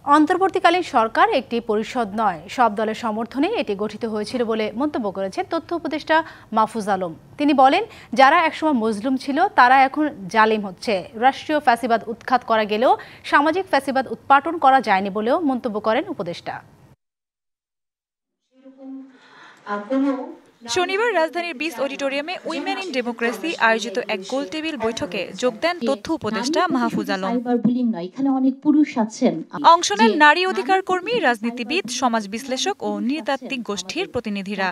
অন্তর্বর্তীকালীন সরকার একটি পরিষদ নয়, সব দলের সমর্থনে এটি গঠিত হয়েছিল বলে মন্তব্য করেছেন তথ্য উপদেষ্টা মাহফুজ আলম। তিনি বলেন, যারা একসময় মজলুম ছিল তারা এখন জালিম হচ্ছে। রাষ্ট্রীয় ফ্যাসিবাদ উৎখাত করা গেলেও সামাজিক ফ্যাসিবাদ উৎপাটন করা যায়নি বলেও মন্তব্য করেন উপদেষ্টা। শনিবার রাজধানীর বিস অডিটোরিয়ামে উইমেন ইন ডেমোক্রেসি আয়োজিত এক গোলটেবিল বৈঠকে যোগ দেন তথ্য উপদেষ্টা মাহফুজ আলম। অংশ নেন নারী অধিকার কর্মী, রাজনীতিবিদ, সমাজ বিশ্লেষক ও নৃতাত্ত্বিক গোষ্ঠীর প্রতিনিধিরা।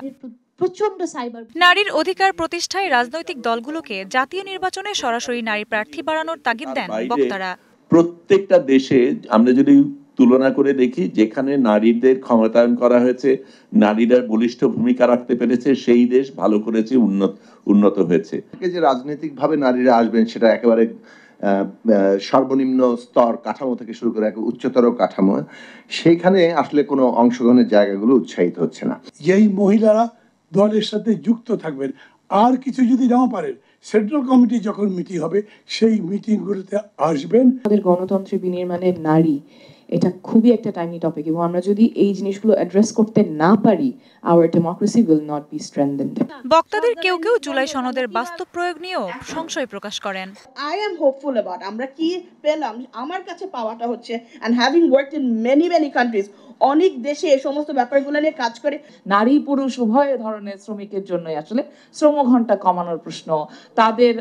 নারীর অধিকার প্রতিষ্ঠায় রাজনৈতিক দলগুলোকে জাতীয় নির্বাচনে সরাসরি নারী প্রার্থী বাড়ানোর তাগিদ দেন বক্তারা। প্রত্যেকটা দেশে আমরা যদি তুলনা করে দেখি, যেখানে নারীদের ক্ষমতায়ন করা হয়েছে, নারীরা বলিষ্ঠ ভূমিকা রাখতে পেরেছে, সেই দেশ ভালো করেছে, উন্নত হয়েছে। যে রাজনৈতিকভাবে নারীরা আসবেন সেটা একেবারে সর্বনিম্ন স্তর কাঠামো থেকে শুরু করে এক উচ্চতর কাঠামো, সেইখানে আসলে কোনো অংশগ্রহণের জায়গাগুলো উৎসাহিত হচ্ছে না। যেই মহিলারা দলের সাথে যুক্ত থাকবেন, আর কিছু যদি নাও পারেন, সেন্ট্রাল কমিটি যখন মিটিং হবে সেই মিটিংগুলোতে আসবেন। আমাদের গণতন্ত্রের বিনির্মাণের নারী এটা খুবই একটা টাইনি টপিক, এবং আমরা যদি এই জিনিসগুলো অ্যাড্রেস করতে না পারি, our democracy will not be strengthened. বক্তাদের কেউ কেউ জুলাই সনদের বাস্তব প্রয়োগ নিয়েও সংশয় প্রকাশ করেন। আই এম হোপফুল অ্যাবাউট আমরা কি পেলাম, আমার কাছে পাওয়াটা হচ্ছে, and having worked in many countries, অনেক দেশে এই সমস্ত ব্যাপারগুলো নিয়ে কাজ করে। নারী পুরুষ উভয় ধরনের শ্রমিকের জন্যই আসলে শ্রম ঘন্টা কমানোর প্রশ্ন, তাদের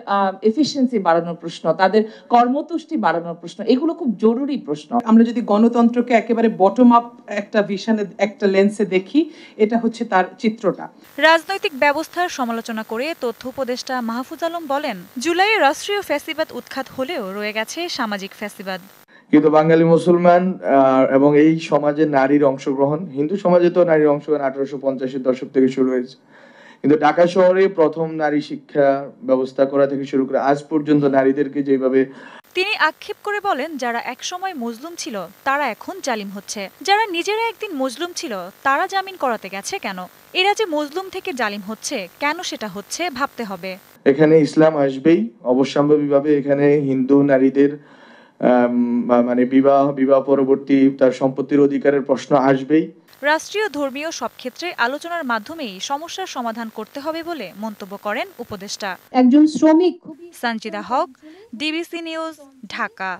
এফিসিয়েন্সি বাড়ানোর প্রশ্ন, তাদের কর্মতুষ্টি বাড়ানোর প্রশ্ন, এগুলো খুব জরুরি প্রশ্ন। আমরা যদি গণতন্ত্রকে একেবারে বটম আপ একটা ভিশনে, একটা লেন্সে দেখি, এটা হচ্ছে তার চিত্রটা। রাজনৈতিক ব্যবস্থার সমালোচনা করে তথ্য উপদেষ্টা মাহফুজ আলম বলেন, জুলাইয়ে রাষ্ট্রীয় ফ্যাসিবাদ উৎখাত হলেও রয়ে গেছে সামাজিক ফ্যাসিবাদ। কিন্তু বাঙালি মুসলমান এবং এই সমাজে নারীর অংশগ্রহণ, হিন্দু সমাজে তো নারীর অংশগ্রহণ 1850-এর দশক থেকে শুরু হয়েছে, কিন্তু ঢাকা শহরে প্রথম নারী শিক্ষা ব্যবস্থা করা থেকে শুরু করে আজ পর্যন্ত নারীদেরকে যেভাবে। তিনি আক্ষেপ করে বলেন, যারা একসময় মজলুম ছিল তারা এখন জালিম হচ্ছে। যারা নিজেরা একদিন মজলুম ছিল তারা জামিন করাতে গেছে কেন? এরা যে মজলুম থেকে জালিম হচ্ছে, কেন সেটা হচ্ছে ভাবতে হবে। এখানে ইসলাম আসবেই অবশ্যম্ভাবীভাবে, এখানে হিন্দু নারীদের মানে বিবাহ পরবর্তী তার সম্পত্তির অধিকারের প্রশ্ন আসবেই। রাষ্ট্রীয় ধর্মীয় সব ক্ষেত্রে আলোচনার মাধ্যমেই সমস্যার সমাধান করতে হবে বলে মন্তব্য করেন উপদেষ্টা। একজন শ্রমিক। সঞ্জিদা হক, ডিবিসি নিউজ, ঢাকা।